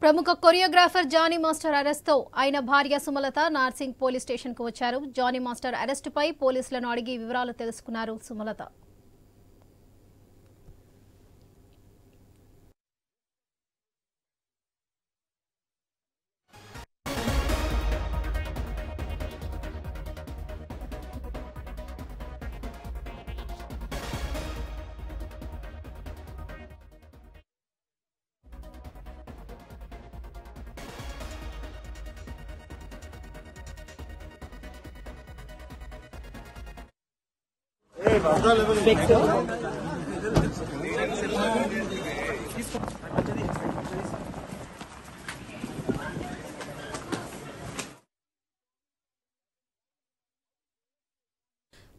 ప్రముఖ choreographer Johnny master arrest తో ఆయన భార్య సుమలత నార్సింగ్ పోలీస్ స్టేషన్ కు వచ్చారు. జానీ మాస్టర్ అరెస్ట్ పై పోలీసులను అడిగి వివరాలు తెలుసుకున్నారు సుమలత.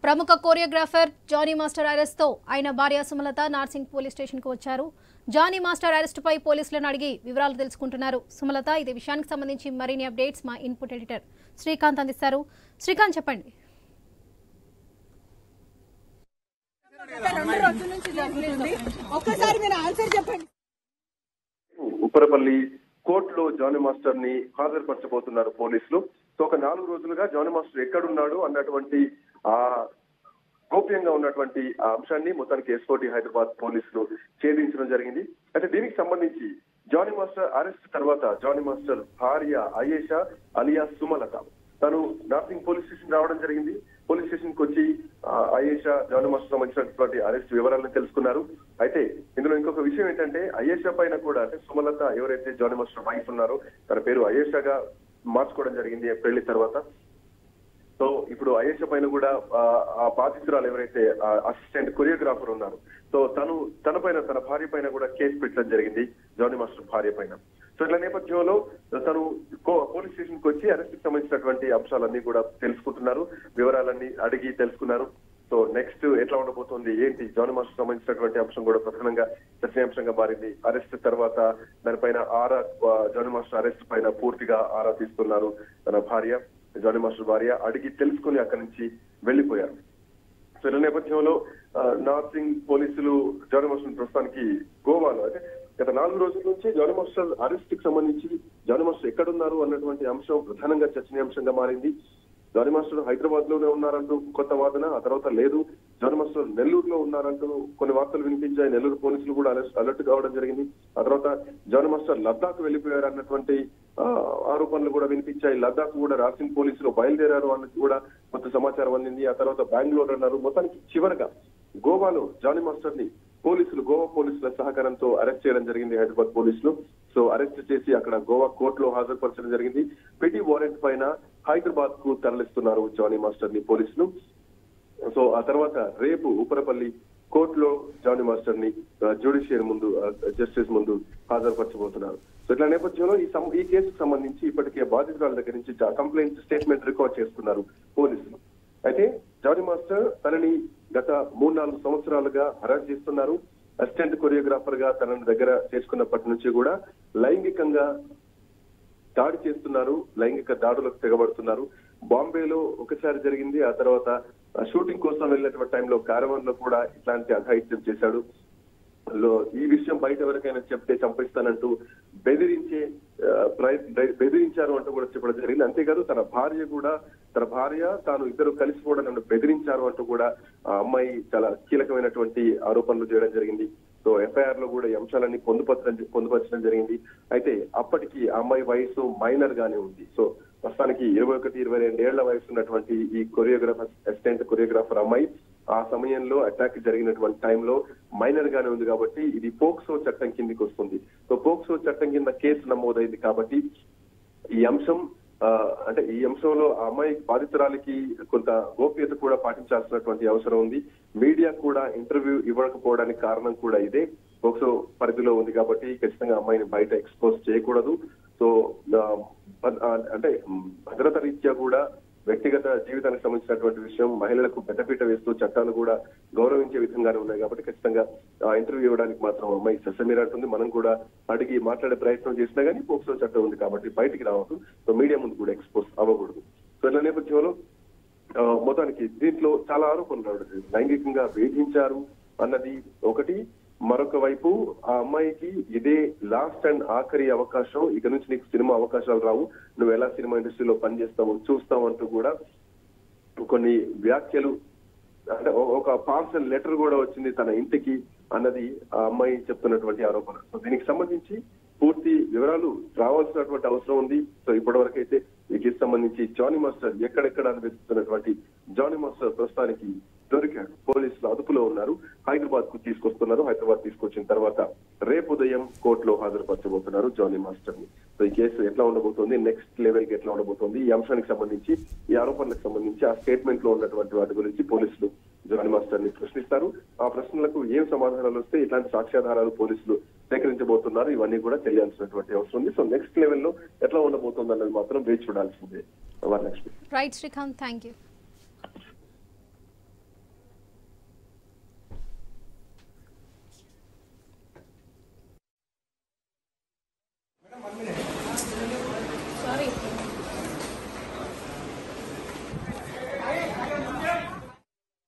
ప్రముఖ కొరియోగ్రాఫర్ జానీ మాస్టర్ అరెస్ట్ తో ఆయన భార్య సుమలత నార్సింగ్ పోలీస్ స్టేషన్ కు వచ్చారు. జానీ మాస్టర్ అరెస్ట్ పై పోలీసులను అడిగి వివరాలు తెలుసుకుంటున్నారు సుమలత. ఇదే విషయానికి సంబంధించి మరిన్ని అప్డేట్స్ మా ఇన్పుట్ ఎడిటర్ శ్రీకాంత్ అందిస్తారు. శ్రీకాంత్, చెప్పండి. ఉప్పరపల్లి కోర్టులో జానీ మాస్టర్ ని హాజరుపరచబోతున్నారు పోలీసులు. సో ఒక 4 రోజులుగా జానీ మాస్టర్ ఎక్కడున్నాడు అన్నటువంటి గోప్యంగా ఉన్నటువంటి ఆ అంశాన్ని మొత్తానికి ఎస్ఓటి హైదరాబాద్ పోలీసులు ఛేదించడం జరిగింది. అయితే దీనికి సంబంధించి జానీ మాస్టర్ అరెస్ట్ తర్వాత జానీ మాస్టర్ భార్య అయేషా అలియా సుమలత తను నార్సింగ్ పోలీస్ స్టేషన్ రావడం జరిగింది. పోలీస్ స్టేషన్ కి వచ్చి అయేషా జానీ మాస్టర్ సంబంధించినటువంటి అరెస్ట్ వివరాలను తెలుసుకున్నారు. అయితే ఇందులో ఇంకొక విషయం ఏంటంటే అయేషా పైన కూడా అంటే సుమలత ఎవరైతే జానీ మాస్టర్ వైఫ్ ఉన్నారో తన పేరు అయేషాగా మార్చుకోవడం జరిగింది పెళ్లి తర్వాత. సో ఇప్పుడు అయేషా పైన కూడా ఆ బాధితురాలు ఎవరైతే అసిస్టెంట్ కొరియోగ్రాఫర్ ఉన్నారు సో తన భార్య పైన కూడా కేసు పెట్టడం జరిగింది జానీ మాస్టర్ భార్య పైన. సో ఇట్లా నేపథ్యంలో తను పోలీస్ స్టేషన్ కి వచ్చి అరెస్ట్ కి సంబంధించినటువంటి అంశాలన్నీ కూడా తెలుసుకుంటున్నారు, వివరాలన్నీ అడిగి తెలుసుకున్నారు. సో నెక్స్ట్ ఎట్లా ఉండబోతోంది ఏంటి జానీ మాస్టర్ సంబంధించినటువంటి అంశం కూడా ప్రధానంగా చర్చనీయాంశంగా మారింది. అరెస్ట్ తర్వాత దానిపైన జానీ మాస్టర్ అరెస్ట్ పైన పూర్తిగా ఆరా తీస్తున్నారు తన భార్య జానీ మాస్టర్ భార్య. అడిగి తెలుసుకుని అక్కడి నుంచి వెళ్లిపోయారు. సో ఈ నేపథ్యంలో నార్సింగ్ పోలీసులు జానీ మాస్టర్ ప్రస్తుతానికి గోవాలో అంటే గత 4 రోజుల నుంచి జానీ మాస్టర్ అరెస్ట్ కి సంబంధించి జానీ మాస్టర్ ఎక్కడున్నారు అన్నటువంటి అంశం ప్రధానంగా చర్చనీయాంశంగా మారింది. జానీ మాస్టర్ హైదరాబాద్ లోనే ఉన్నారంటూ కొత్త వాదన, ఆ తర్వాత లేదు జానీ మాస్టర్ నెల్లూరులో ఉన్నారంటూ కొన్ని వార్తలు వినిపించాయి. నెల్లూరు పోలీసులు కూడా అలర్ట్ కావడం జరిగింది. ఆ తర్వాత జానీ మాస్టర్ లద్దాఖ్ వెళ్లిపోయారు అన్నటువంటి ఆరోపణలు కూడా వినిపించాయి. లద్దాఖ్ కూడా నార్సింగ్ పోలీసులు బయలుదేరారు అన్నది కూడా కొంత సమాచారం అందింది. ఆ తర్వాత బెంగళూరు అన్నారు. మొత్తానికి చివరగా గోవాలో జానీ మాస్టర్ ని గోవా పోలీసుల సహకారంతో అరెస్ట్ చేయడం జరిగింది హైదరాబాద్ పోలీసులు. సో అరెస్ట్ చేసి అక్కడ గోవా కోర్టులో హాజరుపరచడం జరిగింది. పెటీ వారెంట్ పైన హైదరాబాద్ కు తరలిస్తున్నారు జానీ మాస్టర్ ని పోలీసులు. సో ఆ తర్వాత రేపు ఉప్పరపల్లి కోర్టులో జానీ మాస్టర్ ని జ్యుడిషియరీ ముందు జస్టిస్ ముందు హాజరుపరచబోతున్నారు. సో ఇట్లా నేపథ్యంలో ఈ కేసుకు సంబంధించి ఇప్పటికే బాధితురాల దగ్గర నుంచి కంప్లైంట్ స్టేట్మెంట్ రికార్డ్ చేసుకున్నారు పోలీసులు. అయితే జానీ మాస్టర్ తనని గత 3-4 సంవత్సరాలుగా హరాస్ చేస్తున్నారు. అసిస్టెంట్ కొరియోగ్రాఫర్ గా తనని దగ్గర చేసుకున్నప్పటి నుంచి కూడా లైంగికంగా దాడి చేస్తున్నారు, లైంగిక దాడులకు తెగబడుతున్నారు. బాంబేలో ఒకసారి జరిగింది. ఆ తర్వాత షూటింగ్ కోసం వెళ్ళినటువంటి టైంలో కారవాన్ లో కూడా ఇట్లాంటి అఘాయిత్యం చేశాడు. ఈ విషయం బయట ఎవరికైనా చెప్తే చంపిస్తానంటూ బెదిరించారు అంటూ కూడా చెప్పడం జరిగింది. అంతేకాదు తన భార్య తాను ఇద్దరు కలిసి కూడా నన్ను బెదిరించారు అంటూ కూడా ఆ అమ్మాయి చాలా కీలకమైనటువంటి ఆరోపణలు చేయడం జరిగింది. సో ఎఫ్ఐఆర్ లో కూడా ఈ అంశాలన్నీ పొందుపరచడం జరిగింది. అయితే అప్పటికి ఆ అమ్మాయి వయసు మైనర్ గానే ఉంది. సో ప్రస్తుతానికి 21-22 ఏళ్ల వయసు ఉన్నటువంటి ఈ అసిస్టెంట్ కొరియోగ్రాఫర్ అమ్మాయి ఆ సమయంలో అటాక్ జరిగినటువంటి టైంలో మైనర్ గానే ఉంది కాబట్టి ఇది పోక్సో చట్టం కిందికి వస్తుంది. సో పోక్సో చట్టం కింద కేసు నమోదైంది కాబట్టి ఈ అంశంలో ఆ అమ్మాయి బాధితురాలికి కొంత గోప్యత కూడా పాటించాల్సినటువంటి అవసరం ఉంది. మీడియా కూడా ఇంటర్వ్యూ ఇవ్వకపోవడానికి కారణం కూడా ఇదే. పోక్సో పరిధిలో ఉంది కాబట్టి ఖచ్చితంగా అమ్మాయిని బయట ఎక్స్పోజ్ చేయకూడదు. సో అంటే భద్రత రీత్యా కూడా వ్యక్తిగత జీవితానికి సంబంధించినటువంటి విషయం మహిళలకు పెద్దపీట వేస్తూ చట్టాలు కూడా గౌరవించే విధంగానే ఉన్నాయి కాబట్టి ఖచ్చితంగా ఇంటర్వ్యూ ఇవ్వడానికి మాత్రం అమ్మాయి ససమీరంటుంది. మనం కూడా అడిగి మాట్లాడే ప్రయత్నం చేసినా కానీ పోక్సో చట్టం ఉంది కాబట్టి బయటికి రావద్దు. సో మీడియా ముందు కూడా ఎక్స్పోజ్ అవ్వకూడదు. సో ఇలా నేపథ్యంలో మొత్తానికి దీంట్లో చాలా ఆరోపణలు లైంగికంగా వేధించారు అన్నది ఒకటి. మరొక వైపు ఆ అమ్మాయికి ఇదే లాస్ట్ అండ్ ఆఖరి అవకాశం, ఇక నుంచి నీకు సినిమా అవకాశాలు రావు, నువ్వు ఎలా సినిమా ఇండస్ట్రీలో పనిచేస్తావు చూస్తావు అంటూ కూడా కొన్ని వ్యాఖ్యలు, అంటే ఒక పార్సల్ లెటర్ కూడా వచ్చింది తన ఇంటికి అన్నది ఆ అమ్మాయి చెప్తున్నటువంటి ఆరోపణ. సో దీనికి సంబంధించి పూర్తి వివరాలు రావాల్సినటువంటి అవసరం ఉంది. సో ఇప్పటి వరకు అయితే ఈ కేసు సంబంధించి జానీ మాస్టర్ ఎక్కడెక్కడ వెతుకుతున్నటువంటి జానీ మాస్టర్ ప్రస్తుతానికి దొరికాడు. పోలీసులు అదుపులో ఉన్నారు, హైదరాబాద్ కు తీసుకొస్తున్నారు. హైదరాబాద్ తీసుకొచ్చిన తర్వాత రేపు ఉదయం కోర్టులో హాజరుపరచబోతున్నారు జానీ మాస్టర్ ని. సో ఈ కేసు ఎట్లా ఉండబోతోంది, నెక్స్ట్ లెవెల్ కి ఎట్లా ఉండబోతోంది, ఈ అంశానికి సంబంధించి, ఈ ఆరోపణలకు సంబంధించి, ఆ స్టేట్మెంట్ లో ఉన్నటువంటి వాటి గురించి పోలీసులు జానీ మాస్టర్ ని ప్రశ్నిస్తారు. ఆ ప్రశ్నలకు ఏం సమాధానాలు వస్తే ఇట్లాంటి సాక్ష్యాధారాలు పోలీసులు సేకరించబోతున్నారు, ఇవన్నీ కూడా తెలియాల్సినటువంటి అవసరం ఉంది. సో నెక్స్ట్ లెవెల్ లో ఎట్లా ఉండబోతుంది అన్నది మాత్రం వేచి చూడాల్సిందే. Varalakshmi. Right Srikanth, thank you.